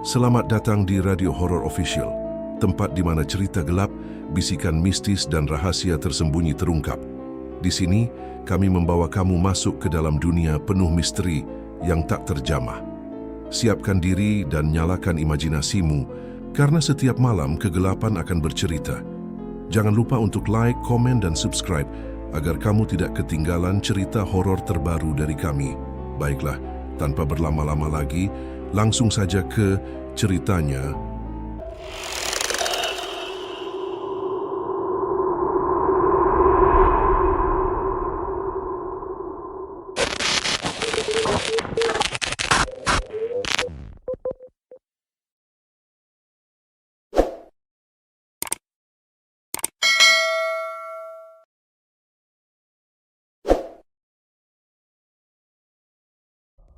Selamat datang di Radio Horor Official, tempat di mana cerita gelap, bisikan mistis dan rahasia tersembunyi terungkap. Di sini, kami membawa kamu masuk ke dalam dunia penuh misteri yang tak terjamah. Siapkan diri dan nyalakan imajinasimu, karena setiap malam kegelapan akan bercerita. Jangan lupa untuk like, komen, dan subscribe agar kamu tidak ketinggalan cerita horor terbaru dari kami. Baiklah, tanpa berlama-lama lagi, langsung saja ke ceritanya.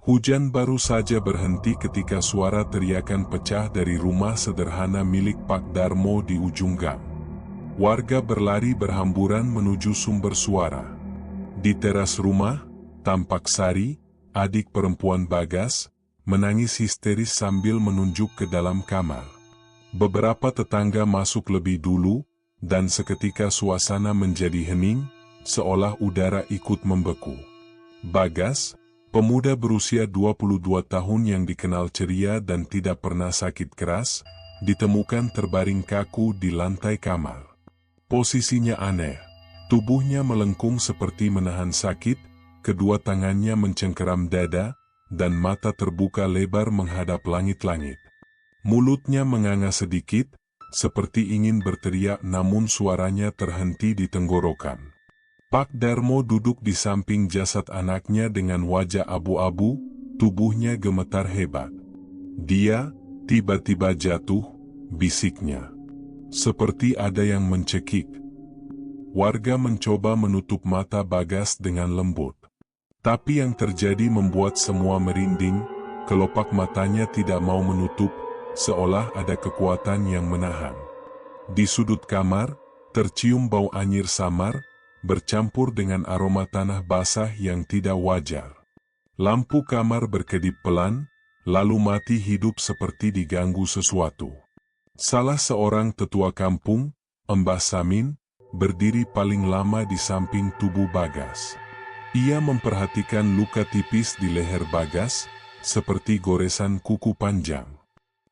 Hujan baru saja berhenti ketika suara teriakan pecah dari rumah sederhana milik Pak Darmo di ujung gang. Warga berlari berhamburan menuju sumber suara. Di teras rumah, tampak Sari, adik perempuan Bagas, menangis histeris sambil menunjuk ke dalam kamar. Beberapa tetangga masuk lebih dulu, dan seketika suasana menjadi hening, seolah udara ikut membeku. Bagas, pemuda berusia 22 tahun yang dikenal ceria dan tidak pernah sakit keras, ditemukan terbaring kaku di lantai kamar. Posisinya aneh, tubuhnya melengkung seperti menahan sakit, kedua tangannya mencengkeram dada, dan mata terbuka lebar menghadap langit-langit. Mulutnya menganga sedikit, seperti ingin berteriak namun suaranya terhenti di tenggorokan. Pak Darmo duduk di samping jasad anaknya dengan wajah abu-abu, tubuhnya gemetar hebat. Dia tiba-tiba jatuh, bisiknya. Seperti ada yang mencekik. Warga mencoba menutup mata Bagas dengan lembut. Tapi yang terjadi membuat semua merinding, kelopak matanya tidak mau menutup, seolah ada kekuatan yang menahan. Di sudut kamar, tercium bau anyir samar, bercampur dengan aroma tanah basah yang tidak wajar. Lampu kamar berkedip pelan, lalu mati hidup seperti diganggu sesuatu. Salah seorang tetua kampung, Mbah Samin, berdiri paling lama di samping tubuh Bagas. Ia memperhatikan luka tipis di leher Bagas, seperti goresan kuku panjang.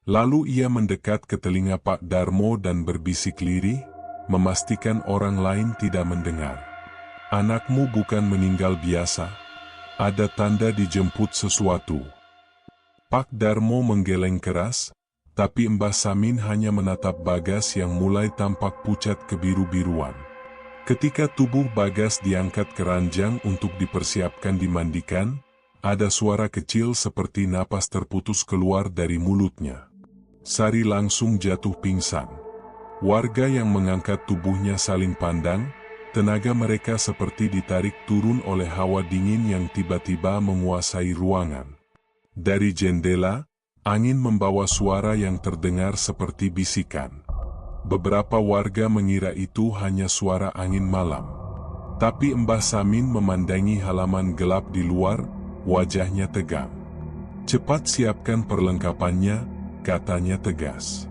Lalu ia mendekat ke telinga Pak Darmo dan berbisik lirih, memastikan orang lain tidak mendengar. Anakmu bukan meninggal biasa, ada tanda dijemput sesuatu. Pak Darmo menggeleng keras, tapi Mbah Samin hanya menatap Bagas yang mulai tampak pucat kebiru-biruan. Ketika tubuh Bagas diangkat ke ranjang untuk dipersiapkan dimandikan, ada suara kecil seperti napas terputus keluar dari mulutnya. Sari langsung jatuh pingsan. Warga yang mengangkat tubuhnya saling pandang, tenaga mereka seperti ditarik turun oleh hawa dingin yang tiba-tiba menguasai ruangan. Dari jendela, angin membawa suara yang terdengar seperti bisikan. Beberapa warga mengira itu hanya suara angin malam. Tapi Mbah Samin memandangi halaman gelap di luar, wajahnya tegang. "Cepat siapkan perlengkapannya," katanya tegas.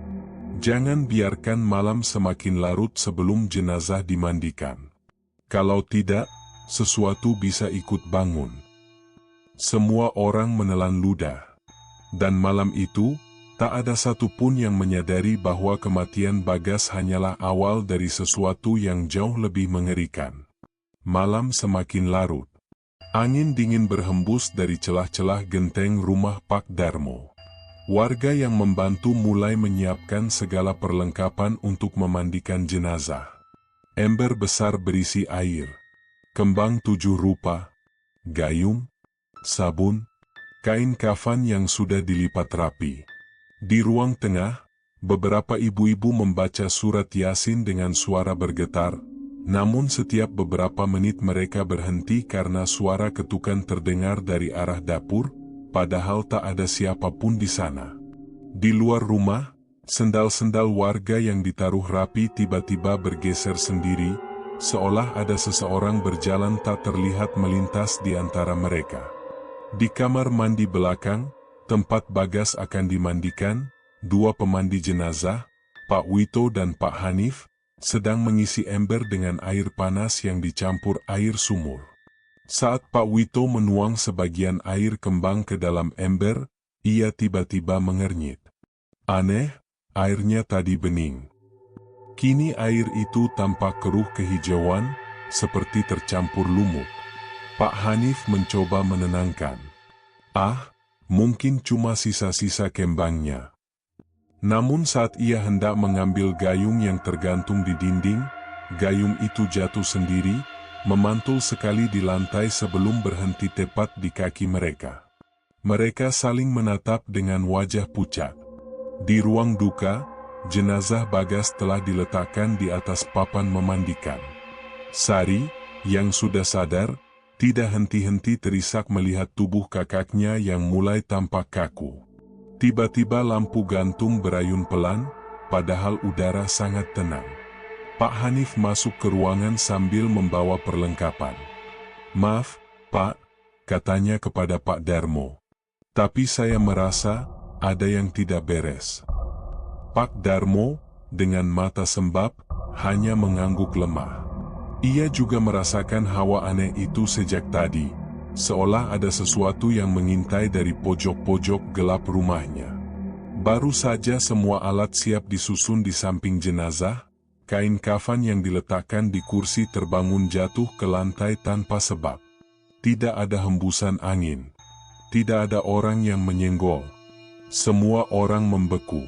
"Jangan biarkan malam semakin larut sebelum jenazah dimandikan. Kalau tidak, sesuatu bisa ikut bangun." Semua orang menelan ludah. Dan malam itu, tak ada satupun yang menyadari bahwa kematian Bagas hanyalah awal dari sesuatu yang jauh lebih mengerikan. Malam semakin larut. Angin dingin berhembus dari celah-celah genteng rumah Pak Darmo. Warga yang membantu mulai menyiapkan segala perlengkapan untuk memandikan jenazah. Ember besar berisi air, kembang 7 rupa, gayung, sabun, kain kafan yang sudah dilipat rapi. Di ruang tengah, beberapa ibu-ibu membaca surat Yasin dengan suara bergetar, namun setiap beberapa menit mereka berhenti karena suara ketukan terdengar dari arah dapur, padahal tak ada siapapun di sana. Di luar rumah, sendal-sendal warga yang ditaruh rapi tiba-tiba bergeser sendiri, seolah ada seseorang berjalan tak terlihat melintas di antara mereka. Di kamar mandi belakang, tempat Bagas akan dimandikan, dua pemandi jenazah, Pak Wito dan Pak Hanif, sedang mengisi ember dengan air panas yang dicampur air sumur. Saat Pak Wito menuang sebagian air kembang ke dalam ember, ia tiba-tiba mengernyit. Aneh, airnya tadi bening. Kini air itu tampak keruh kehijauan, seperti tercampur lumut. Pak Hanif mencoba menenangkan. Mungkin cuma sisa-sisa kembangnya. Namun saat ia hendak mengambil gayung yang tergantung di dinding, gayung itu jatuh sendiri, memantul sekali di lantai sebelum berhenti tepat di kaki mereka. Mereka saling menatap dengan wajah pucat. Di ruang duka, jenazah Bagas telah diletakkan di atas papan memandikan. Sari, yang sudah sadar, tidak henti-henti terisak melihat tubuh kakaknya yang mulai tampak kaku. Tiba-tiba lampu gantung berayun pelan, padahal udara sangat tenang. Pak Hanif masuk ke ruangan sambil membawa perlengkapan. "Maaf, Pak," katanya kepada Pak Darmo. "Tapi saya merasa ada yang tidak beres." Pak Darmo, dengan mata sembab, hanya mengangguk lemah. Ia juga merasakan hawa aneh itu sejak tadi, seolah ada sesuatu yang mengintai dari pojok-pojok gelap rumahnya. Baru saja semua alat siap disusun di samping jenazah, kain kafan yang diletakkan di kursi terbangun jatuh ke lantai tanpa sebab. Tidak ada hembusan angin. Tidak ada orang yang menyenggol. Semua orang membeku.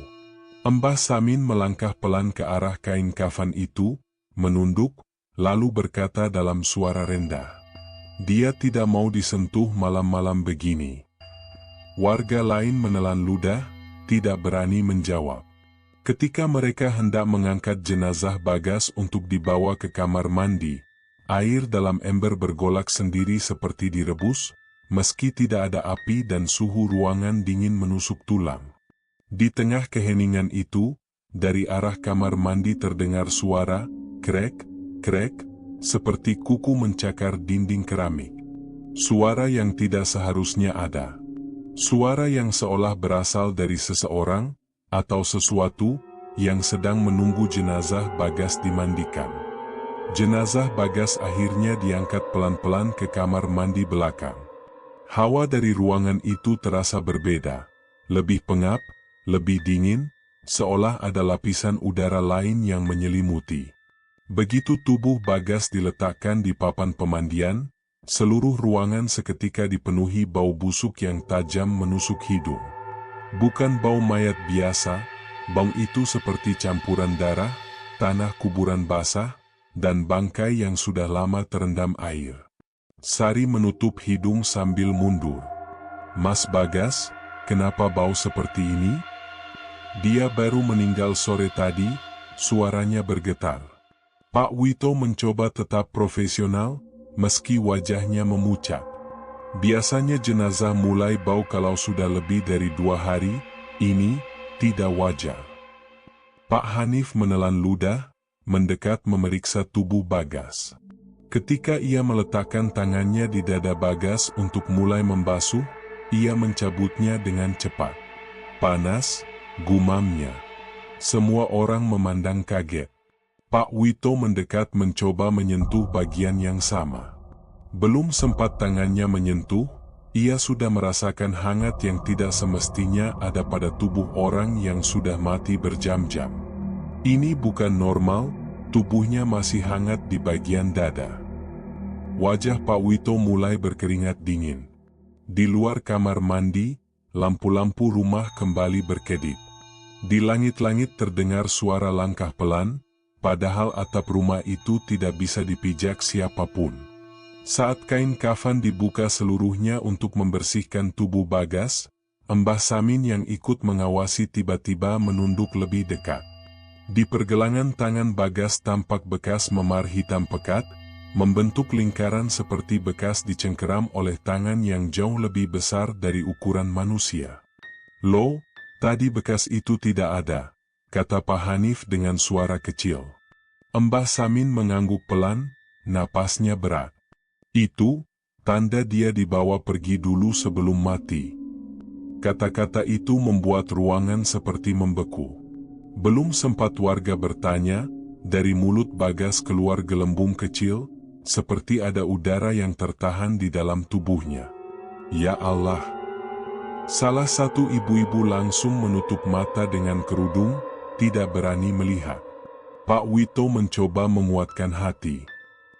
Mbah Samin melangkah pelan ke arah kain kafan itu, menunduk, lalu berkata dalam suara rendah. Dia tidak mau disentuh malam-malam begini. Warga lain menelan ludah, tidak berani menjawab. Ketika mereka hendak mengangkat jenazah Bagas untuk dibawa ke kamar mandi, air dalam ember bergolak sendiri seperti direbus, meski tidak ada api dan suhu ruangan dingin menusuk tulang. Di tengah keheningan itu, dari arah kamar mandi terdengar suara, krek, krek, seperti kuku mencakar dinding keramik. Suara yang tidak seharusnya ada. Suara yang seolah berasal dari seseorang, atau sesuatu, yang sedang menunggu jenazah Bagas dimandikan. Jenazah Bagas akhirnya diangkat pelan-pelan ke kamar mandi belakang. Hawa dari ruangan itu terasa berbeda, lebih pengap, lebih dingin, seolah ada lapisan udara lain yang menyelimuti. Begitu tubuh Bagas diletakkan di papan pemandian, seluruh ruangan seketika dipenuhi bau busuk yang tajam menusuk hidung. Bukan bau mayat biasa, bau itu seperti campuran darah, tanah kuburan basah, dan bangkai yang sudah lama terendam air. Sari menutup hidung sambil mundur. "Mas Bagas, kenapa bau seperti ini?" "Dia baru meninggal sore tadi," suaranya bergetar. Pak Wito mencoba tetap profesional, meski wajahnya memucat. Biasanya jenazah mulai bau kalau sudah lebih dari 2 hari, ini tidak wajar. Pak Hanif menelan ludah, mendekat memeriksa tubuh Bagas. Ketika ia meletakkan tangannya di dada Bagas untuk mulai membasuh, ia mencabutnya dengan cepat. "Panas," gumamnya. Semua orang memandang kaget. Pak Wito mendekat mencoba menyentuh bagian yang sama. Belum sempat tangannya menyentuh, ia sudah merasakan hangat yang tidak semestinya ada pada tubuh orang yang sudah mati berjam-jam. Ini bukan normal, tubuhnya masih hangat di bagian dada. Wajah Pak Wito mulai berkeringat dingin. Di luar kamar mandi, lampu-lampu rumah kembali berkedip. Di langit-langit terdengar suara langkah pelan, padahal atap rumah itu tidak bisa dipijak siapapun. Saat kain kafan dibuka seluruhnya untuk membersihkan tubuh Bagas, Mbah Samin yang ikut mengawasi tiba-tiba menunduk lebih dekat. Di pergelangan tangan Bagas tampak bekas memar hitam pekat, membentuk lingkaran seperti bekas dicengkeram oleh tangan yang jauh lebih besar dari ukuran manusia. "Loh, tadi bekas itu tidak ada," kata Pak Hanif dengan suara kecil. Mbah Samin mengangguk pelan, napasnya berat. "Itu, tanda dia dibawa pergi dulu sebelum mati." Kata-kata itu membuat ruangan seperti membeku. Belum sempat warga bertanya, dari mulut Bagas keluar gelembung kecil, seperti ada udara yang tertahan di dalam tubuhnya. Ya Allah! Salah satu ibu-ibu langsung menutup mata dengan kerudung, tidak berani melihat. Pak Wito mencoba menguatkan hati.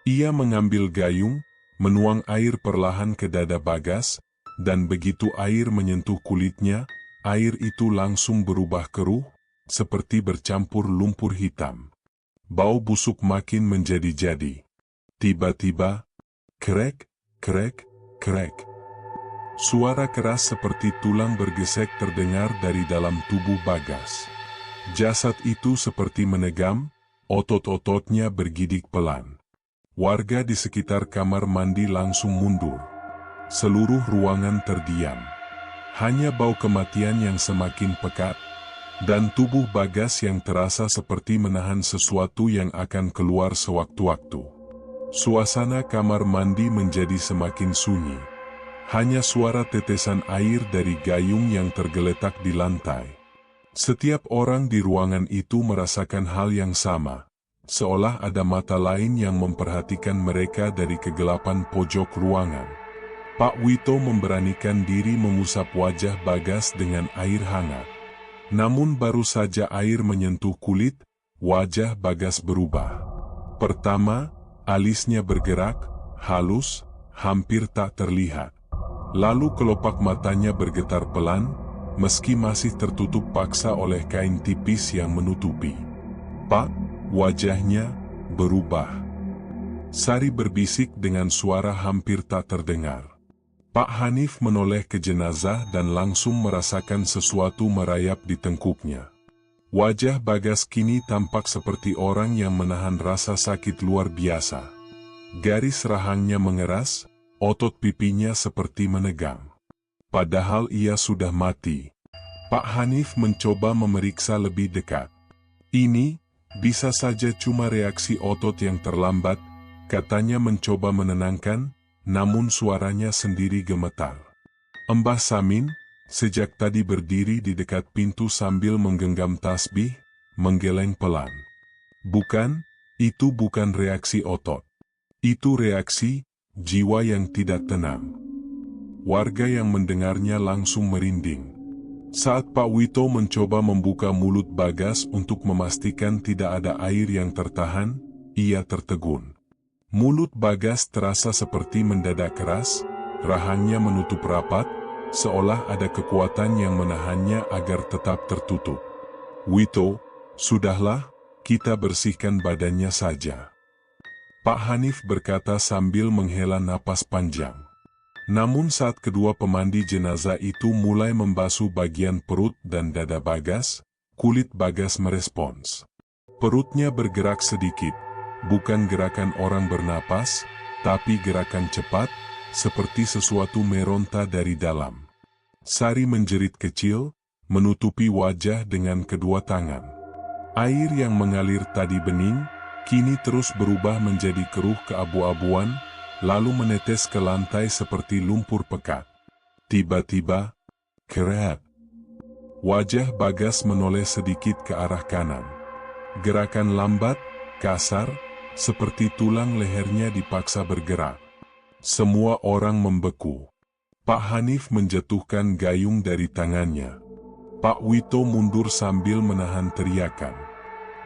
Ia mengambil gayung, menuang air perlahan ke dada Bagas, dan begitu air menyentuh kulitnya, air itu langsung berubah keruh, seperti bercampur lumpur hitam. Bau busuk makin menjadi-jadi. Tiba-tiba, krek, krek, krek. Suara keras seperti tulang bergesek terdengar dari dalam tubuh Bagas. Jasad itu seperti menegam, otot-ototnya bergidik pelan. Warga di sekitar kamar mandi langsung mundur. Seluruh ruangan terdiam. Hanya bau kematian yang semakin pekat, dan tubuh Bagas yang terasa seperti menahan sesuatu yang akan keluar sewaktu-waktu. Suasana kamar mandi menjadi semakin sunyi. Hanya suara tetesan air dari gayung yang tergeletak di lantai. Setiap orang di ruangan itu merasakan hal yang sama, seolah ada mata lain yang memperhatikan mereka dari kegelapan pojok ruangan. Pak Wito memberanikan diri mengusap wajah Bagas dengan air hangat. Namun baru saja air menyentuh kulit, wajah Bagas berubah. Pertama, alisnya bergerak, halus, hampir tak terlihat. Lalu kelopak matanya bergetar pelan, meski masih tertutup paksa oleh kain tipis yang menutupi. "Pak," wajahnya berubah. Sari berbisik dengan suara hampir tak terdengar. Pak Hanif menoleh ke jenazah dan langsung merasakan sesuatu merayap di tengkuknya. Wajah Bagas kini tampak seperti orang yang menahan rasa sakit luar biasa. Garis rahangnya mengeras, otot pipinya seperti menegang. Padahal ia sudah mati. Pak Hanif mencoba memeriksa lebih dekat. Ini bisa saja cuma reaksi otot yang terlambat, katanya mencoba menenangkan, namun suaranya sendiri gemetar. Mbah Samin, sejak tadi berdiri di dekat pintu sambil menggenggam tasbih, menggeleng pelan. "Bukan, itu bukan reaksi otot. Itu reaksi jiwa yang tidak tenang." Warga yang mendengarnya langsung merinding. Saat Pak Wito mencoba membuka mulut Bagas untuk memastikan tidak ada air yang tertahan, ia tertegun. Mulut Bagas terasa seperti mendadak keras, rahangnya menutup rapat, seolah ada kekuatan yang menahannya agar tetap tertutup. "Wito, sudahlah, kita bersihkan badannya saja," Pak Hanif berkata sambil menghela napas panjang. Namun saat kedua pemandi jenazah itu mulai membasuh bagian perut dan dada Bagas, kulit Bagas merespons. Perutnya bergerak sedikit. Bukan gerakan orang bernapas, tapi gerakan cepat, seperti sesuatu meronta dari dalam. Sari menjerit kecil, menutupi wajah dengan kedua tangan. Air yang mengalir tadi bening, kini terus berubah menjadi keruh keabu-abuan, lalu menetes ke lantai seperti lumpur pekat. Tiba-tiba, keret. Wajah Bagas menoleh sedikit ke arah kanan. Gerakan lambat, kasar, seperti tulang lehernya dipaksa bergerak. Semua orang membeku. Pak Hanif menjatuhkan gayung dari tangannya. Pak Wito mundur sambil menahan teriakan.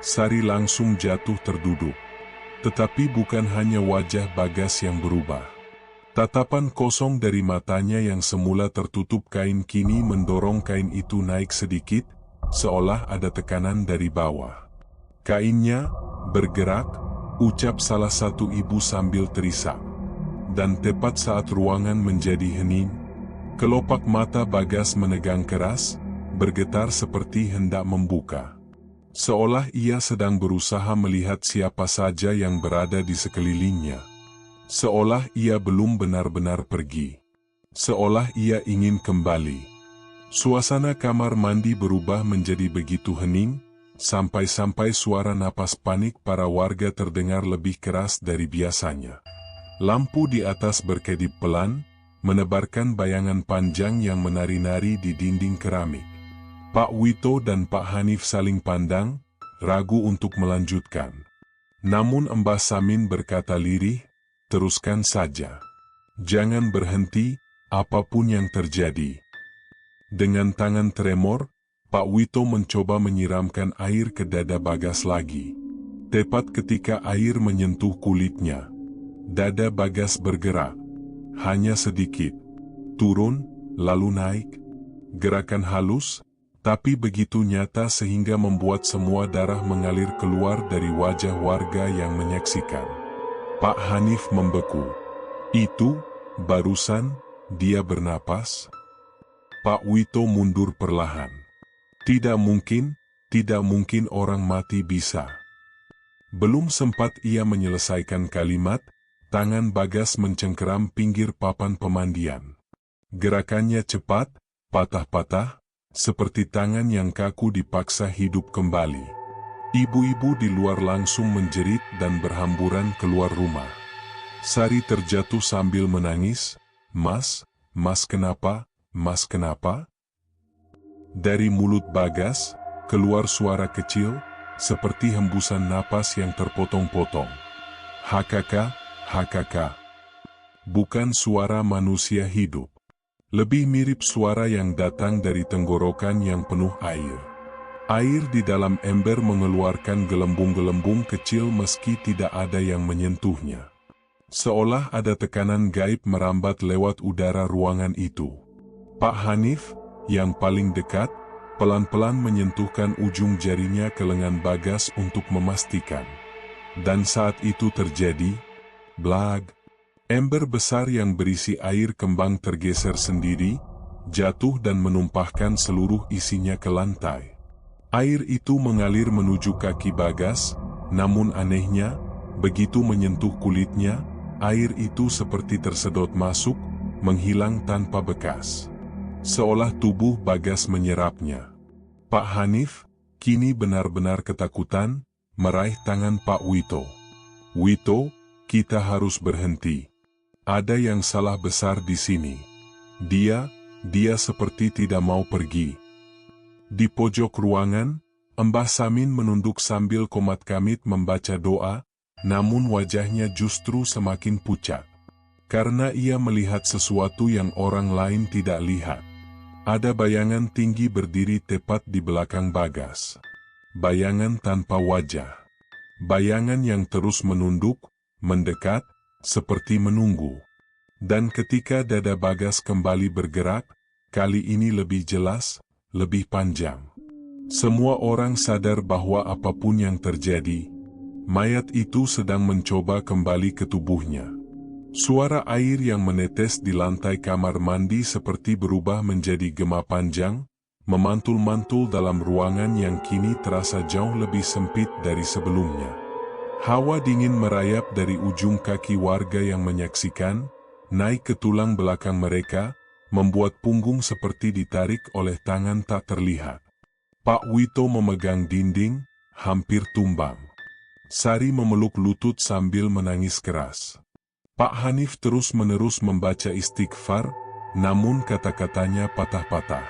Sari langsung jatuh terduduk. Tetapi bukan hanya wajah Bagas yang berubah. Tatapan kosong dari matanya yang semula tertutup kain kini mendorong kain itu naik sedikit, seolah ada tekanan dari bawah. "Kainnya bergerak," ucap salah satu ibu sambil terisak. Dan tepat saat ruangan menjadi hening, kelopak mata Bagas menegang keras, bergetar seperti hendak membuka. Seolah ia sedang berusaha melihat siapa saja yang berada di sekelilingnya. Seolah ia belum benar-benar pergi. Seolah ia ingin kembali. Suasana kamar mandi berubah menjadi begitu hening, sampai-sampai suara napas panik para warga terdengar lebih keras dari biasanya. Lampu di atas berkedip pelan, menebarkan bayangan panjang yang menari-nari di dinding keramik. Pak Wito dan Pak Hanif saling pandang, ragu untuk melanjutkan. Namun Mbah Samin berkata lirih, "Teruskan saja. Jangan berhenti, apapun yang terjadi." Dengan tangan tremor, Pak Wito mencoba menyiramkan air ke dada Bagas lagi. Tepat ketika air menyentuh kulitnya, dada Bagas bergerak. Hanya sedikit. Turun, lalu naik. Gerakan halus, tapi begitu nyata sehingga membuat semua darah mengalir keluar dari wajah warga yang menyaksikan. Pak Hanif membeku. "Itu, barusan, dia bernapas?" Pak Wito mundur perlahan. Tidak mungkin orang mati bisa." Belum sempat ia menyelesaikan kalimat, tangan Bagas mencengkeram pinggir papan pemandian. Gerakannya cepat, patah-patah, seperti tangan yang kaku dipaksa hidup kembali. Ibu-ibu di luar langsung menjerit dan berhamburan keluar rumah. Sari terjatuh sambil menangis, Mas kenapa, Mas kenapa?" Dari mulut Bagas, keluar suara kecil, seperti hembusan napas yang terpotong-potong. "Hakaka, hakaka." Bukan suara manusia hidup. Lebih mirip suara yang datang dari tenggorokan yang penuh air. Air di dalam ember mengeluarkan gelembung-gelembung kecil meski tidak ada yang menyentuhnya. Seolah ada tekanan gaib merambat lewat udara ruangan itu. Pak Hanif, yang paling dekat, pelan-pelan menyentuhkan ujung jarinya ke lengan Bagas untuk memastikan. Dan saat itu terjadi, blag. Ember besar yang berisi air kembang tergeser sendiri, jatuh dan menumpahkan seluruh isinya ke lantai. Air itu mengalir menuju kaki Bagas, namun anehnya, begitu menyentuh kulitnya, air itu seperti tersedot masuk, menghilang tanpa bekas. Seolah tubuh Bagas menyerapnya. Pak Hanif, kini benar-benar ketakutan, meraih tangan Pak Wito. "Wito, kita harus berhenti. Ada yang salah besar di sini. Dia seperti tidak mau pergi." Di pojok ruangan, Mbah Samin menunduk sambil komat-kamit membaca doa, namun wajahnya justru semakin pucat. Karena ia melihat sesuatu yang orang lain tidak lihat. Ada bayangan tinggi berdiri tepat di belakang Bagas. Bayangan tanpa wajah. Bayangan yang terus menunduk, mendekat, seperti menunggu. Dan ketika dada Bagas kembali bergerak, kali ini lebih jelas, lebih panjang. Semua orang sadar bahwa apapun yang terjadi, mayat itu sedang mencoba kembali ke tubuhnya. Suara air yang menetes di lantai kamar mandi seperti berubah menjadi gema panjang, memantul-mantul dalam ruangan yang kini terasa jauh lebih sempit dari sebelumnya. Hawa dingin merayap dari ujung kaki warga yang menyaksikan, naik ke tulang belakang mereka, membuat punggung seperti ditarik oleh tangan tak terlihat. Pak Wito memegang dinding, hampir tumbang. Sari memeluk lutut sambil menangis keras. Pak Hanif terus-menerus membaca istighfar, namun kata-katanya patah-patah.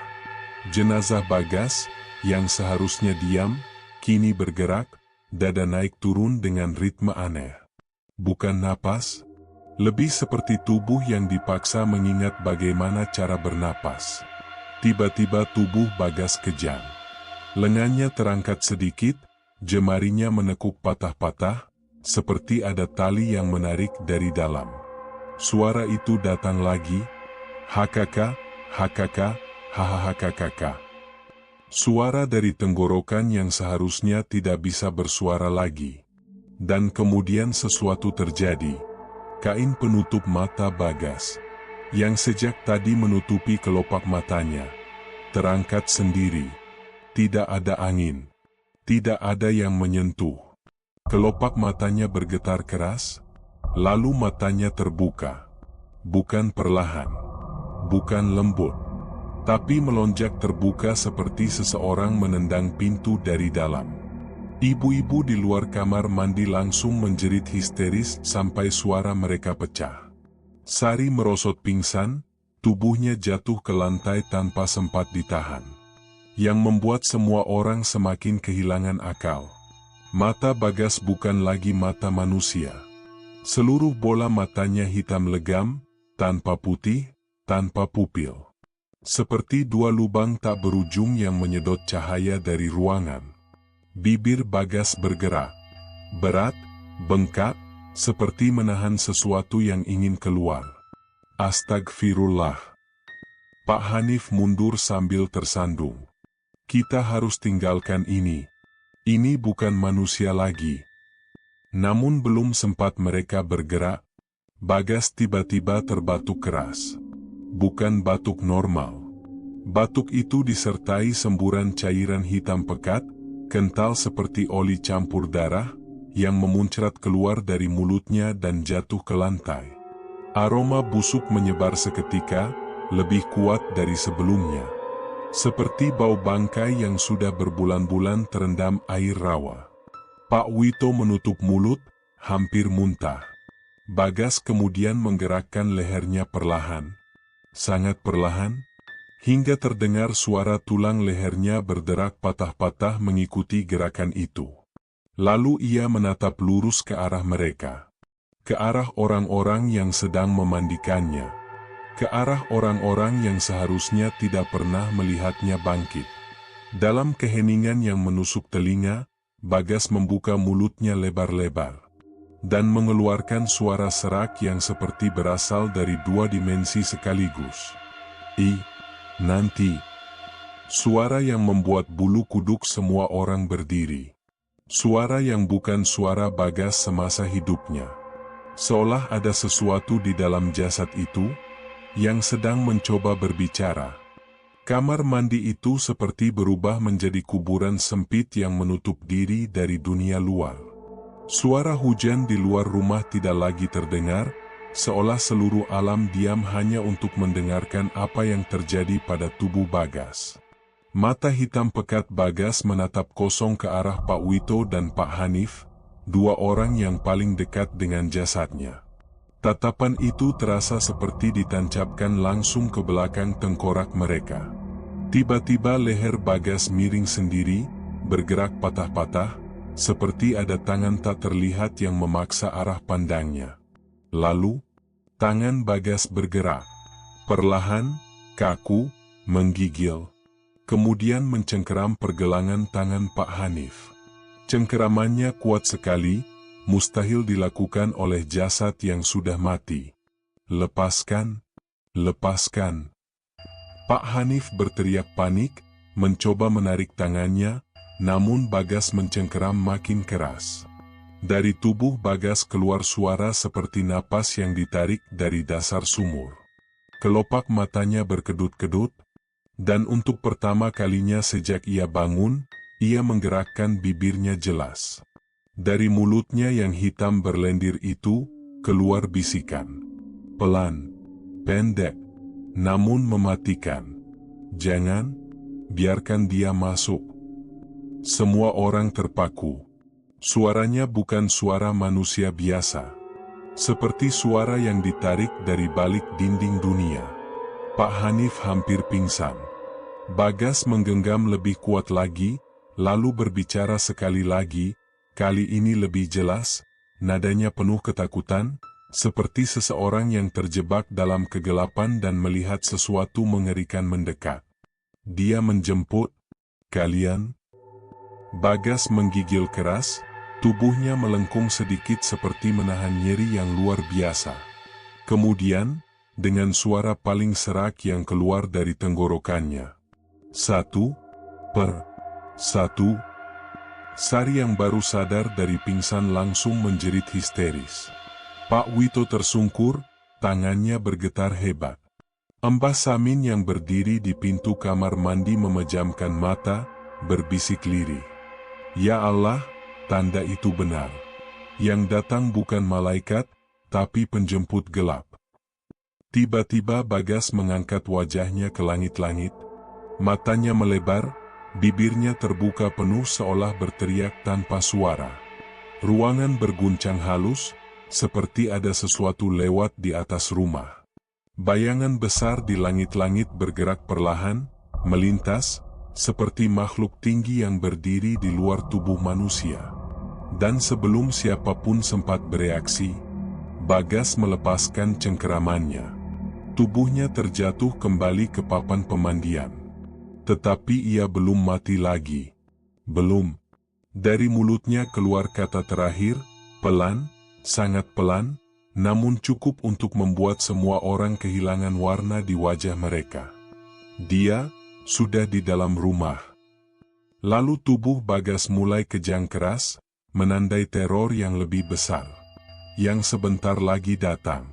Jenazah Bagas, yang seharusnya diam, kini bergerak, dada naik turun dengan ritme aneh. Bukan napas, lebih seperti tubuh yang dipaksa mengingat bagaimana cara bernapas. Tiba-tiba tubuh Bagas kejang. Lengannya terangkat sedikit, jemarinya menekuk patah-patah, seperti ada tali yang menarik dari dalam. Suara itu datang lagi, "Hakaka, hakaka, hahahakakaka." Suara dari tenggorokan yang seharusnya tidak bisa bersuara lagi. Dan kemudian sesuatu terjadi. Kain penutup mata Bagas, yang sejak tadi menutupi kelopak matanya, terangkat sendiri. Tidak ada angin. Tidak ada yang menyentuh. Kelopak matanya bergetar keras, lalu matanya terbuka. Bukan perlahan, bukan lembut, tapi melonjak terbuka seperti seseorang menendang pintu dari dalam. Ibu-ibu di luar kamar mandi langsung menjerit histeris sampai suara mereka pecah. Sari merosot pingsan, tubuhnya jatuh ke lantai tanpa sempat ditahan. Yang membuat semua orang semakin kehilangan akal. Mata Bagas bukan lagi mata manusia. Seluruh bola matanya hitam legam, tanpa putih, tanpa pupil. Seperti dua lubang tak berujung yang menyedot cahaya dari ruangan. Bibir Bagas bergerak. Berat, bengkak, seperti menahan sesuatu yang ingin keluar. Astagfirullah. Pak Hanif mundur sambil tersandung. Kita harus tinggalkan ini. Ini bukan manusia lagi. Namun belum sempat mereka bergerak, Bagas tiba-tiba terbatuk keras. Bukan batuk normal. Batuk itu disertai semburan cairan hitam pekat, kental seperti oli campur darah, yang memuncrat keluar dari mulutnya dan jatuh ke lantai. Aroma busuk menyebar seketika, lebih kuat dari sebelumnya. Seperti bau bangkai yang sudah berbulan-bulan terendam air rawa. Pak Wito menutup mulut, hampir muntah. Bagas kemudian menggerakkan lehernya perlahan. Sangat perlahan, hingga terdengar suara tulang lehernya berderak patah-patah mengikuti gerakan itu. Lalu ia menatap lurus ke arah mereka. Ke arah orang-orang yang sedang memandikannya. Ke arah orang-orang yang seharusnya tidak pernah melihatnya bangkit. Dalam keheningan yang menusuk telinga, Bagas membuka mulutnya lebar-lebar. Dan mengeluarkan suara serak yang seperti berasal dari dua dimensi sekaligus. Nanti. Suara yang membuat bulu kuduk semua orang berdiri. Suara yang bukan suara Bagas semasa hidupnya. Seolah ada sesuatu di dalam jasad itu, yang sedang mencoba berbicara. Kamar mandi itu seperti berubah menjadi kuburan sempit yang menutup diri dari dunia luar. Suara hujan di luar rumah tidak lagi terdengar, seolah seluruh alam diam hanya untuk mendengarkan apa yang terjadi pada tubuh Bagas. Mata hitam pekat Bagas menatap kosong ke arah Pak Wito dan Pak Hanif, dua orang yang paling dekat dengan jasadnya. Tatapan itu terasa seperti ditancapkan langsung ke belakang tengkorak mereka. Tiba-tiba leher Bagas miring sendiri, bergerak patah-patah, seperti ada tangan tak terlihat yang memaksa arah pandangnya. Lalu, tangan Bagas bergerak. Perlahan, kaku, menggigil. Kemudian mencengkeram pergelangan tangan Pak Hanif. Cengkeramannya kuat sekali, mustahil dilakukan oleh jasad yang sudah mati. Lepaskan, lepaskan. Pak Hanif berteriak panik, mencoba menarik tangannya, namun Bagas mencengkeram makin keras. Dari tubuh Bagas keluar suara seperti napas yang ditarik dari dasar sumur. Kelopak matanya berkedut-kedut, dan untuk pertama kalinya sejak ia bangun, ia menggerakkan bibirnya jelas. Dari mulutnya yang hitam berlendir itu, keluar bisikan. Pelan, pendek, namun mematikan. Jangan, biarkan dia masuk. Semua orang terpaku. Suaranya bukan suara manusia biasa. Seperti suara yang ditarik dari balik dinding dunia. Pak Hanif hampir pingsan. Bagas menggenggam lebih kuat lagi, lalu berbicara sekali lagi, kali ini lebih jelas, nadanya penuh ketakutan, seperti seseorang yang terjebak dalam kegelapan dan melihat sesuatu mengerikan mendekat. Dia menjemput, kalian. Bagas menggigil keras, tubuhnya melengkung sedikit seperti menahan nyeri yang luar biasa. Kemudian, dengan suara paling serak yang keluar dari tenggorokannya. Satu, per satu. Sari yang baru sadar dari pingsan langsung menjerit histeris. Pak Wito tersungkur, tangannya bergetar hebat. Mbah Samin yang berdiri di pintu kamar mandi memejamkan mata, berbisik lirih. Ya Allah, tanda itu benar. Yang datang bukan malaikat, tapi penjemput gelap. Tiba-tiba Bagas mengangkat wajahnya ke langit-langit. Matanya melebar, bibirnya terbuka penuh seolah berteriak tanpa suara. Ruangan berguncang halus, seperti ada sesuatu lewat di atas rumah. Bayangan besar di langit-langit bergerak perlahan, melintas, seperti makhluk tinggi yang berdiri di luar tubuh manusia. Dan sebelum siapapun sempat bereaksi, Bagas melepaskan cengkeramannya. Tubuhnya terjatuh kembali ke papan pemandian. Tetapi ia belum mati lagi. Belum. Dari mulutnya keluar kata terakhir, pelan, sangat pelan, namun cukup untuk membuat semua orang kehilangan warna di wajah mereka. Dia sudah di dalam rumah. Lalu tubuh Bagas mulai kejang keras, menandai teror yang lebih besar, yang sebentar lagi datang.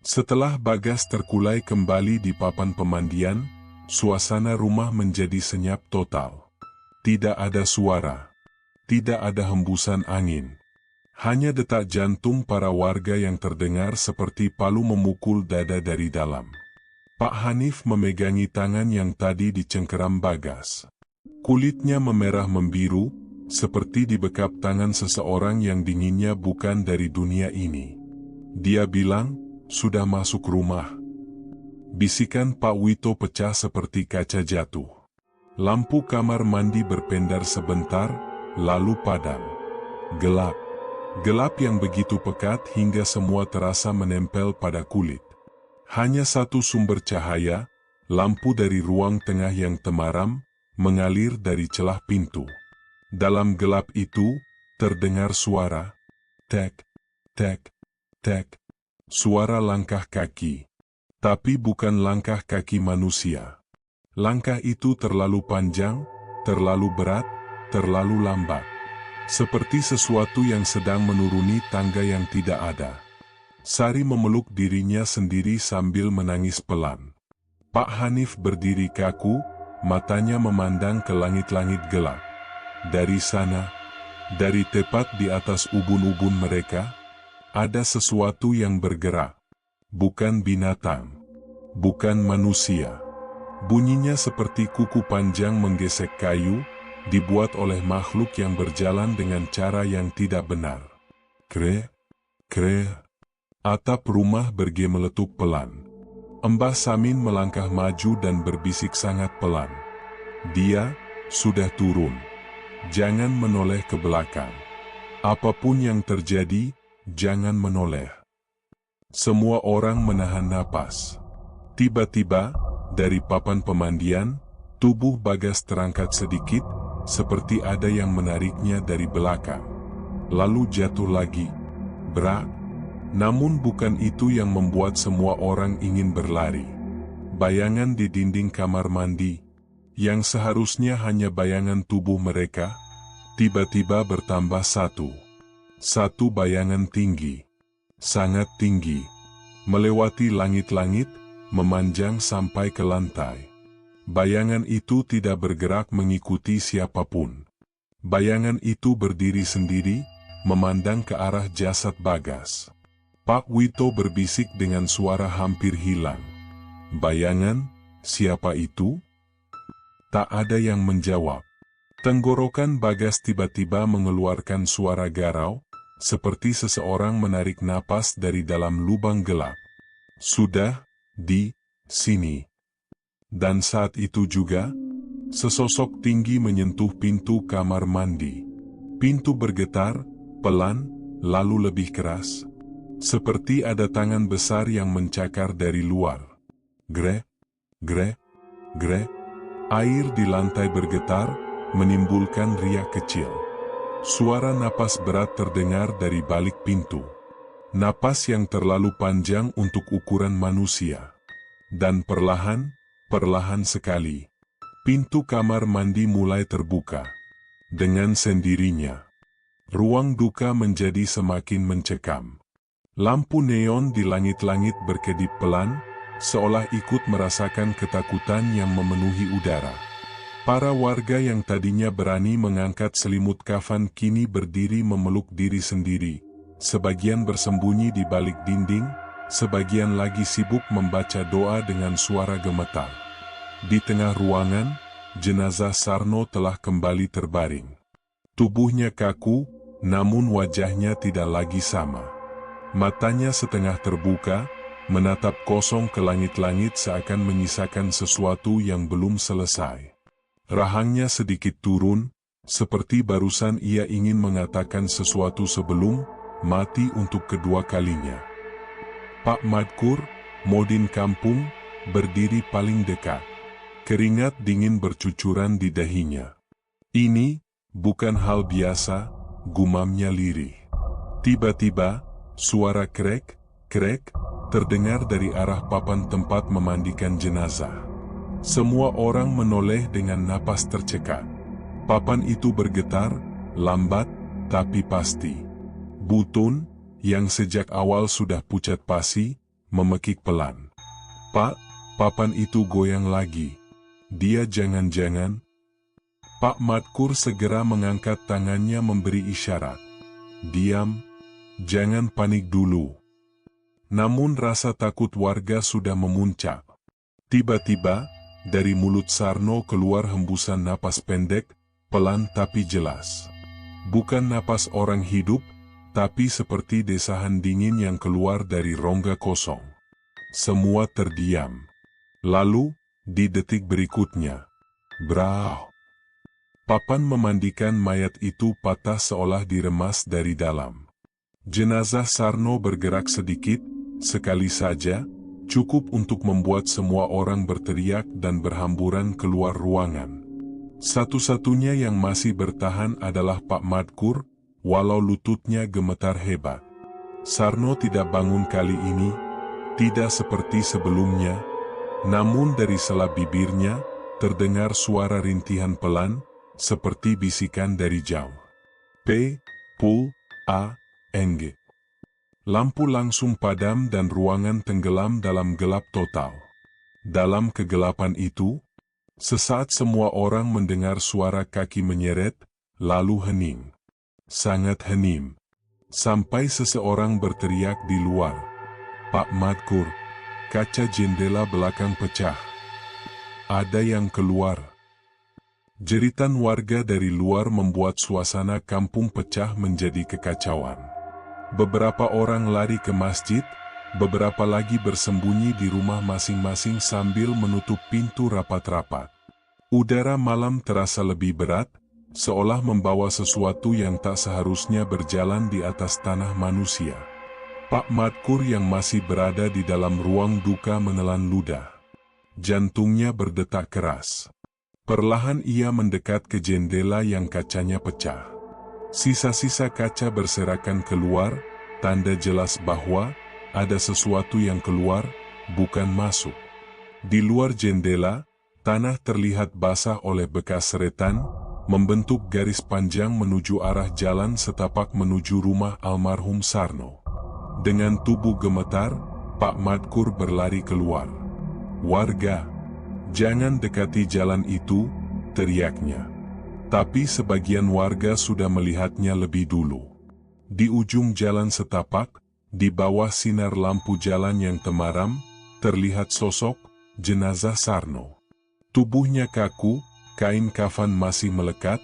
Setelah Bagas terkulai kembali di papan pemandian, suasana rumah menjadi senyap total. Tidak ada suara, tidak ada hembusan angin. Hanya detak jantung para warga yang terdengar seperti palu memukul dada dari dalam. Pak Hanif memegangi tangan yang tadi dicengkeram Bagas. Kulitnya memerah membiru, seperti dibekap tangan seseorang yang dinginnya bukan dari dunia ini. Dia bilang, "Sudah masuk rumah." Bisikan Pak Wito pecah seperti kaca jatuh. Lampu kamar mandi berpendar sebentar, lalu padam. Gelap. Gelap yang begitu pekat hingga semua terasa menempel pada kulit. Hanya satu sumber cahaya, lampu dari ruang tengah yang temaram, mengalir dari celah pintu. Dalam gelap itu, terdengar suara, tek, tek, tek, suara langkah kaki. Tapi bukan langkah kaki manusia. Langkah itu terlalu panjang, terlalu berat, terlalu lambat. Seperti sesuatu yang sedang menuruni tangga yang tidak ada. Sari memeluk dirinya sendiri sambil menangis pelan. Pak Hanif berdiri kaku, matanya memandang ke langit-langit gelap. Dari sana, dari tepat di atas ubun-ubun mereka, ada sesuatu yang bergerak. Bukan binatang, bukan manusia. Bunyinya seperti kuku panjang menggesek kayu, dibuat oleh makhluk yang berjalan dengan cara yang tidak benar. Kre, kre. Atap rumah berge meletup pelan. Mbah Samin melangkah maju dan berbisik sangat pelan. Dia sudah turun. Jangan menoleh ke belakang. Apapun yang terjadi, jangan menoleh. Semua orang menahan napas. Tiba-tiba, dari papan pemandian, tubuh Bagas terangkat sedikit, seperti ada yang menariknya dari belakang. Lalu jatuh lagi. Brak. Namun bukan itu yang membuat semua orang ingin berlari. Bayangan di dinding kamar mandi, yang seharusnya hanya bayangan tubuh mereka, tiba-tiba bertambah satu. Satu bayangan tinggi, sangat tinggi, melewati langit-langit, memanjang sampai ke lantai. Bayangan itu tidak bergerak mengikuti siapapun. Bayangan itu berdiri sendiri, memandang ke arah jasad Bagas. Pak Wito berbisik dengan suara hampir hilang. Bayangan, siapa itu? Tak ada yang menjawab. Tenggorokan Bagas tiba-tiba mengeluarkan suara garau, seperti seseorang menarik napas dari dalam lubang gelap. Sudah, di sini. Dan saat itu juga, sesosok tinggi menyentuh pintu kamar mandi. Pintu bergetar, pelan, lalu lebih keras. Seperti ada tangan besar yang mencakar dari luar. Gre, gre, gre. Air di lantai bergetar, menimbulkan riak kecil. Suara napas berat terdengar dari balik pintu. Napas yang terlalu panjang untuk ukuran manusia. Dan perlahan sekali, pintu kamar mandi mulai terbuka. Dengan sendirinya, ruang duka menjadi semakin mencekam. Lampu neon di langit-langit berkedip pelan, seolah ikut merasakan ketakutan yang memenuhi udara. Para warga yang tadinya berani mengangkat selimut kafan kini berdiri memeluk diri sendiri. Sebagian bersembunyi di balik dinding, sebagian lagi sibuk membaca doa dengan suara gemetar. Di tengah ruangan, jenazah Sarno telah kembali terbaring. Tubuhnya kaku, namun wajahnya tidak lagi sama. Matanya setengah terbuka, menatap kosong ke langit-langit seakan menyisakan sesuatu yang belum selesai. Rahangnya sedikit turun, seperti barusan ia ingin mengatakan sesuatu sebelum mati untuk kedua kalinya. Pak Madkur, Modin kampung, berdiri paling dekat. Keringat dingin bercucuran di dahinya. Ini bukan hal biasa, gumamnya lirih. Tiba-tiba, suara krek, krek, terdengar dari arah papan tempat memandikan jenazah. Semua orang menoleh dengan napas tercekat. Papan itu bergetar, lambat, tapi pasti. Butun, yang sejak awal sudah pucat pasi, memekik pelan. "Pak, papan itu goyang lagi. Dia jangan-jangan..." Pak Madkur segera mengangkat tangannya memberi isyarat. "Diam, jangan panik dulu." Namun rasa takut warga sudah memuncak. Tiba-tiba, dari mulut Sarno keluar hembusan napas pendek, pelan tapi jelas. Bukan napas orang hidup, tapi seperti desahan dingin yang keluar dari rongga kosong. Semua terdiam. Lalu, di detik berikutnya, brau! Papan memandikan mayat itu patah seolah diremas dari dalam. Jenazah Sarno bergerak sedikit, sekali saja, cukup untuk membuat semua orang berteriak dan berhamburan keluar ruangan. Satu-satunya yang masih bertahan adalah Pak Madkur, walau lututnya gemetar hebat. Sarno tidak bangun kali ini, tidak seperti sebelumnya, namun dari sela bibirnya, terdengar suara rintihan pelan, seperti bisikan dari jauh. P, Pul, A, Eng. Lampu langsung padam dan ruangan tenggelam dalam gelap total. Dalam kegelapan itu, sesaat semua orang mendengar suara kaki menyeret, lalu hening. Sangat hening. Sampai seseorang berteriak di luar. "Pak Madkur, kaca jendela belakang pecah. Ada yang keluar." Jeritan warga dari luar membuat suasana kampung pecah menjadi kekacauan. Beberapa orang lari ke masjid, beberapa lagi bersembunyi di rumah masing-masing sambil menutup pintu rapat-rapat. Udara malam terasa lebih berat, seolah membawa sesuatu yang tak seharusnya berjalan di atas tanah manusia. Pak Madkur yang masih berada di dalam ruang duka menelan ludah. Jantungnya berdetak keras. Perlahan ia mendekat ke jendela yang kacanya pecah. Sisa-sisa kaca berserakan keluar, tanda jelas bahwa ada sesuatu yang keluar, bukan masuk. Di luar jendela, tanah terlihat basah oleh bekas seretan, membentuk garis panjang menuju arah jalan setapak menuju rumah almarhum Sarno. Dengan tubuh gemetar, Pak Madkur berlari keluar. "Warga, jangan dekati jalan itu," teriaknya. Tapi sebagian warga sudah melihatnya lebih dulu. Di ujung jalan setapak, di bawah sinar lampu jalan yang temaram, terlihat sosok jenazah Sarno. Tubuhnya kaku, kain kafan masih melekat,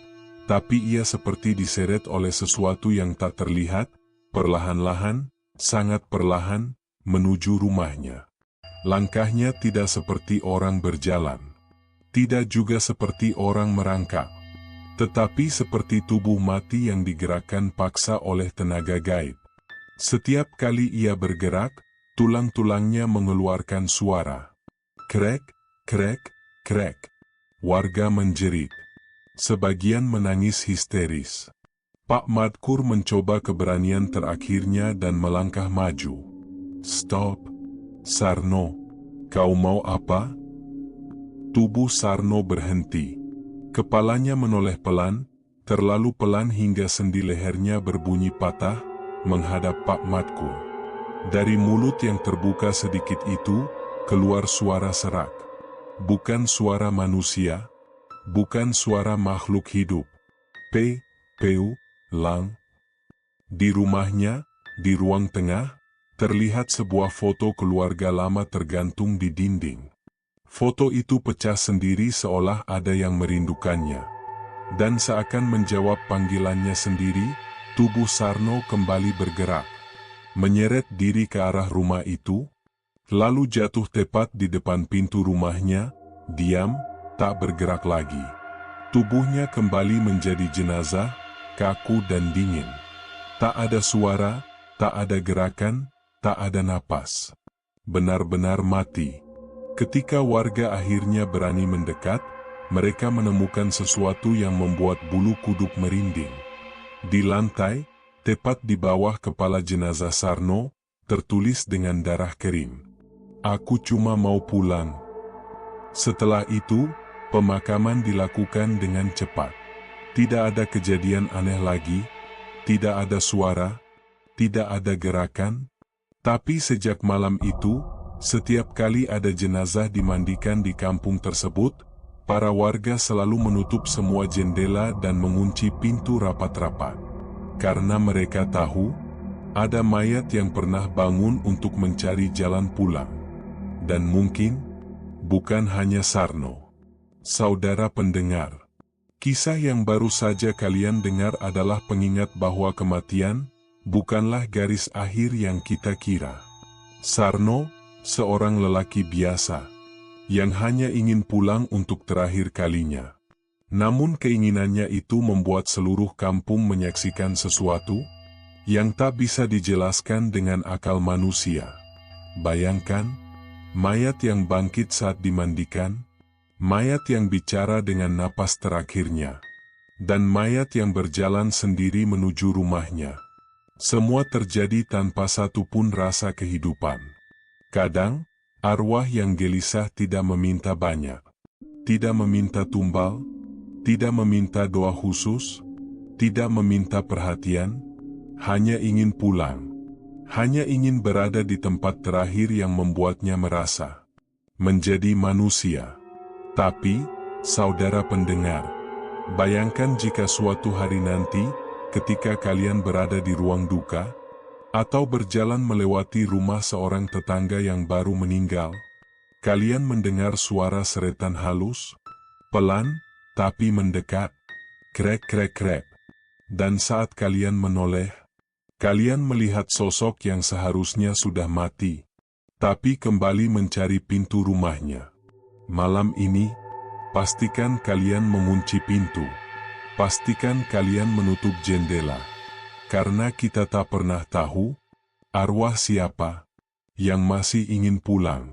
tapi ia seperti diseret oleh sesuatu yang tak terlihat, perlahan-lahan, sangat perlahan, menuju rumahnya. Langkahnya tidak seperti orang berjalan. Tidak juga seperti orang merangkak. Tetapi seperti tubuh mati yang digerakkan paksa oleh tenaga gaib. Setiap kali ia bergerak, tulang-tulangnya mengeluarkan suara. Krek, krek, krek. Warga menjerit. Sebagian menangis histeris. Pak Madkur mencoba keberanian terakhirnya dan melangkah maju. "Stop, Sarno, kau mau apa?" Tubuh Sarno berhenti. Kepalanya menoleh pelan, terlalu pelan hingga sendi lehernya berbunyi patah, menghadap Pak Madkur. Dari mulut yang terbuka sedikit itu, keluar suara serak. Bukan suara manusia, bukan suara makhluk hidup. Peu, lang. Di rumahnya, di ruang tengah, terlihat sebuah foto keluarga lama tergantung di dinding. Foto itu pecah sendiri seolah ada yang merindukannya. Dan seakan menjawab panggilannya sendiri, tubuh Sarno kembali bergerak. menyeret diri ke arah rumah itu, lalu jatuh tepat di depan pintu rumahnya, diam, tak bergerak lagi. Tubuhnya kembali menjadi jenazah, kaku dan dingin. Tak ada suara, tak ada gerakan, tak ada napas. Benar-benar mati. Ketika warga akhirnya berani mendekat, mereka menemukan sesuatu yang membuat bulu kuduk merinding. Di lantai, tepat di bawah kepala jenazah Sarno, tertulis dengan darah kering, "Aku cuma mau pulang." Setelah itu, pemakaman dilakukan dengan cepat. Tidak ada kejadian aneh lagi, tidak ada suara, tidak ada gerakan. Tapi sejak malam itu, setiap kali ada jenazah dimandikan di kampung tersebut, para warga selalu menutup semua jendela dan mengunci pintu rapat-rapat. Karena mereka tahu, ada mayat yang pernah bangun untuk mencari jalan pulang. Dan mungkin, bukan hanya Sarno. Saudara pendengar, kisah yang baru saja kalian dengar adalah pengingat bahwa kematian bukanlah garis akhir yang kita kira. Sarno, seorang lelaki biasa, yang hanya ingin pulang untuk terakhir kalinya. Namun keinginannya itu membuat seluruh kampung menyaksikan sesuatu yang tak bisa dijelaskan dengan akal manusia. Bayangkan, mayat yang bangkit saat dimandikan, mayat yang bicara dengan napas terakhirnya, dan mayat yang berjalan sendiri menuju rumahnya. Semua terjadi tanpa satu pun rasa kehidupan. Kadang, arwah yang gelisah tidak meminta banyak, tidak meminta tumbal, tidak meminta doa khusus, tidak meminta perhatian, hanya ingin pulang, hanya ingin berada di tempat terakhir yang membuatnya merasa menjadi manusia. Tapi, saudara pendengar, bayangkan jika suatu hari nanti, ketika kalian berada di ruang duka, atau berjalan melewati rumah seorang tetangga yang baru meninggal, kalian mendengar suara seretan halus, pelan, tapi mendekat, krek-krek-krek. Dan saat kalian menoleh, kalian melihat sosok yang seharusnya sudah mati, tapi kembali mencari pintu rumahnya. Malam ini, pastikan kalian mengunci pintu. Pastikan kalian menutup jendela. Karena kita tak pernah tahu, arwah siapa yang masih ingin pulang.